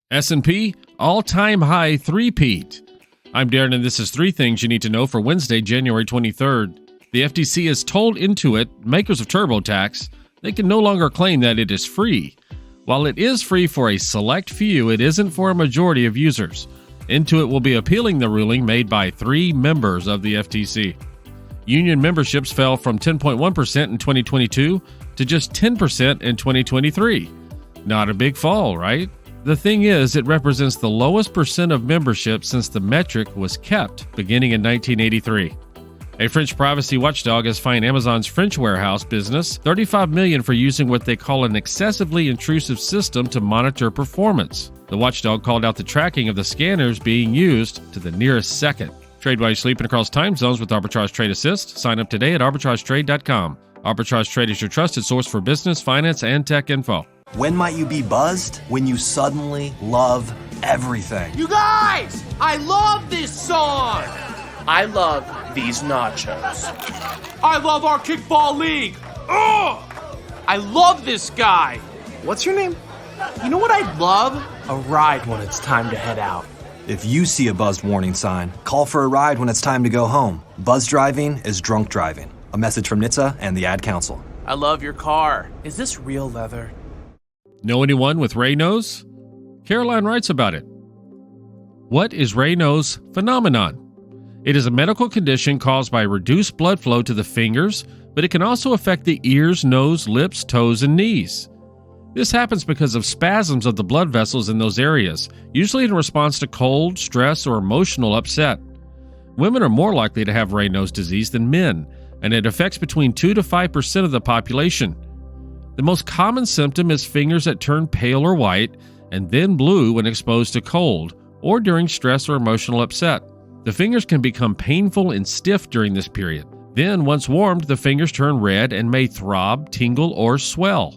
S&P, all-time high three-peat. I'm Darren, and this is 3 things you need to know for Wednesday, January 23rd. The FTC has told Intuit, makers of TurboTax, they can no longer claim that it is free. While it is free for a select few, it isn't for a majority of users. Intuit will be appealing the ruling made by 3 members of the FTC. Union memberships fell from 10.1% in 2022 to just 10% in 2023. Not a big fall, right? The thing is, it represents the lowest percent of membership since the metric was kept beginning in 1983. A French privacy watchdog has fined Amazon's French warehouse business $35 million for using what they call an excessively intrusive system to monitor performance. The watchdog called out the tracking of the scanners being used to the nearest second. Trade while you're sleeping across time zones with Arbitrage Trade Assist. Sign up today at arbitragetrade.com. Arbitrage Trade is your trusted source for business, finance, and tech info. When might you be buzzed? When you suddenly love everything. You guys! I love this song! I love these nachos. I love our kickball league! Ugh! I love this guy! What's your name? You know what I'd love? A ride when it's time to head out. If you see a buzzed warning sign, call for a ride when it's time to go home. Buzz driving is drunk driving. A message from NHTSA and the Ad Council. I love your car. Is this real leather? Know anyone with Raynaud's? Caroline writes about it. What is Raynaud's phenomenon? It is a medical condition caused by reduced blood flow to the fingers, but it can also affect the ears, nose, lips, toes, and knees. This happens because of spasms of the blood vessels in those areas, usually in response to cold, stress, or emotional upset. Women are more likely to have Raynaud's disease than men, and it affects between 2 to 5% of the population. The most common symptom is fingers that turn pale or white and then blue when exposed to cold or during stress or emotional upset. The fingers can become painful and stiff during this period. Then, once warmed, the fingers turn red and may throb, tingle, or swell.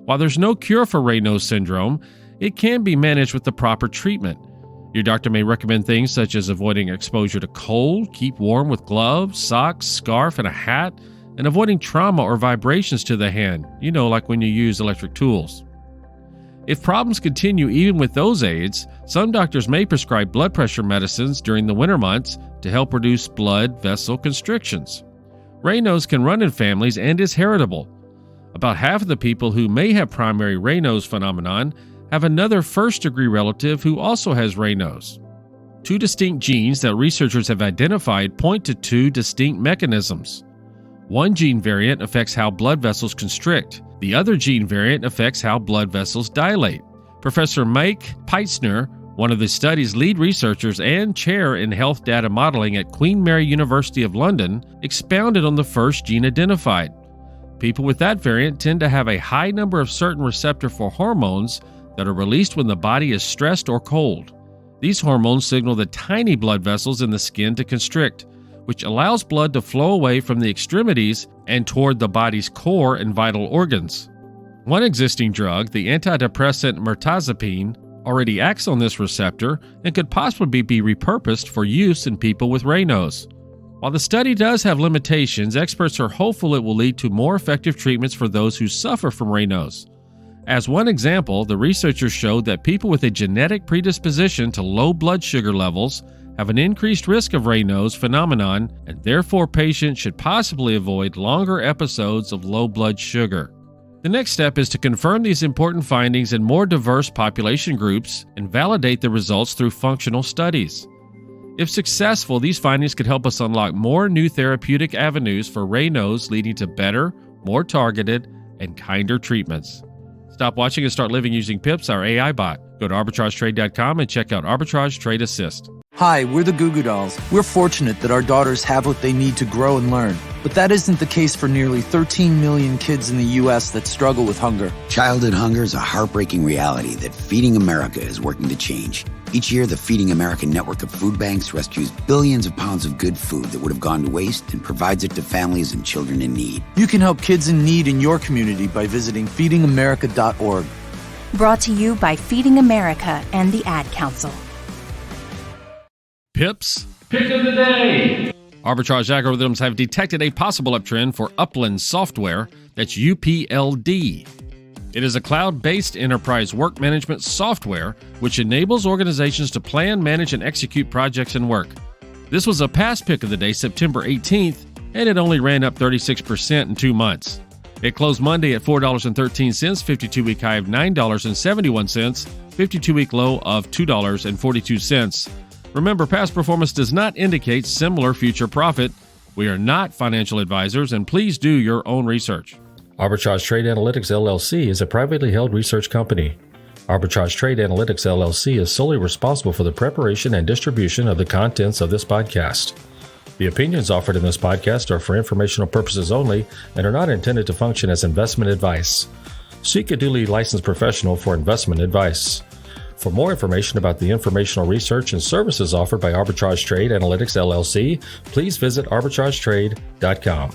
While there's no cure for Raynaud's syndrome, it can be managed with the proper treatment. Your doctor may recommend things such as avoiding exposure to cold, keep warm with gloves, socks, scarf, and a hat, and avoiding trauma or vibrations to the hand, like when you use electric tools. If problems continue even with those aids, some doctors may prescribe blood pressure medicines during the winter months to help reduce blood vessel constrictions. Raynaud's can run in families and is heritable. About half of the people who may have primary Raynaud's phenomenon have another first-degree relative who also has Raynaud's. 2 distinct genes that researchers have identified point to 2 distinct mechanisms. One gene variant affects how blood vessels constrict. The other gene variant affects how blood vessels dilate. Professor Mike Peitzner, one of the study's lead researchers and chair in health data modeling at Queen Mary University of London, expounded on the first gene identified. People with that variant tend to have a high number of certain receptor for hormones that are released when the body is stressed or cold. These hormones signal the tiny blood vessels in the skin to constrict, which allows blood to flow away from the extremities and toward the body's core and vital organs. One existing drug, the antidepressant mirtazapine, already acts on this receptor and could possibly be repurposed for use in people with Raynaud's. While the study does have limitations, experts are hopeful it will lead to more effective treatments for those who suffer from Raynaud's. As one example, the researchers showed that people with a genetic predisposition to low blood sugar levels have an increased risk of Raynaud's phenomenon, and therefore patients should possibly avoid longer episodes of low blood sugar. The next step is to confirm these important findings in more diverse population groups and validate the results through functional studies. If successful, these findings could help us unlock more new therapeutic avenues for Raynaud's, leading to better, more targeted, and kinder treatments. Stop watching and start living using Pips, our AI bot. Go to arbitragetrade.com and check out Arbitrage Trade Assist. Hi, we're the Goo Goo Dolls. We're fortunate that our daughters have what they need to grow and learn. But that isn't the case for nearly 13 million kids in the U.S. that struggle with hunger. Childhood hunger is a heartbreaking reality that Feeding America is working to change. Each year, the Feeding America network of food banks rescues billions of pounds of good food that would have gone to waste and provides it to families and children in need. You can help kids in need in your community by visiting feedingamerica.org. Brought to you by Feeding America and the Ad Council. Pips Pick of the Day. Arbitrage algorithms have detected a possible uptrend for Upland Software, that's UPLD. It is a cloud-based enterprise work management software which enables organizations to plan, manage, and execute projects and work. This was a past pick of the day, September 18th, and it only ran up 36% in 2 months. It closed Monday at $4.13, 52-week high of $9.71, 52-week low of $2.42. Remember, past performance does not indicate similar future profit. We are not financial advisors, and please do your own research. Arbitrage Trade Analytics LLC is a privately held research company. Arbitrage Trade Analytics LLC is solely responsible for the preparation and distribution of the contents of this podcast. The opinions offered in this podcast are for informational purposes only and are not intended to function as investment advice. Seek a duly licensed professional for investment advice. For more information about the informational research and services offered by Arbitrage Trade Analytics LLC, please visit arbitragetrade.com.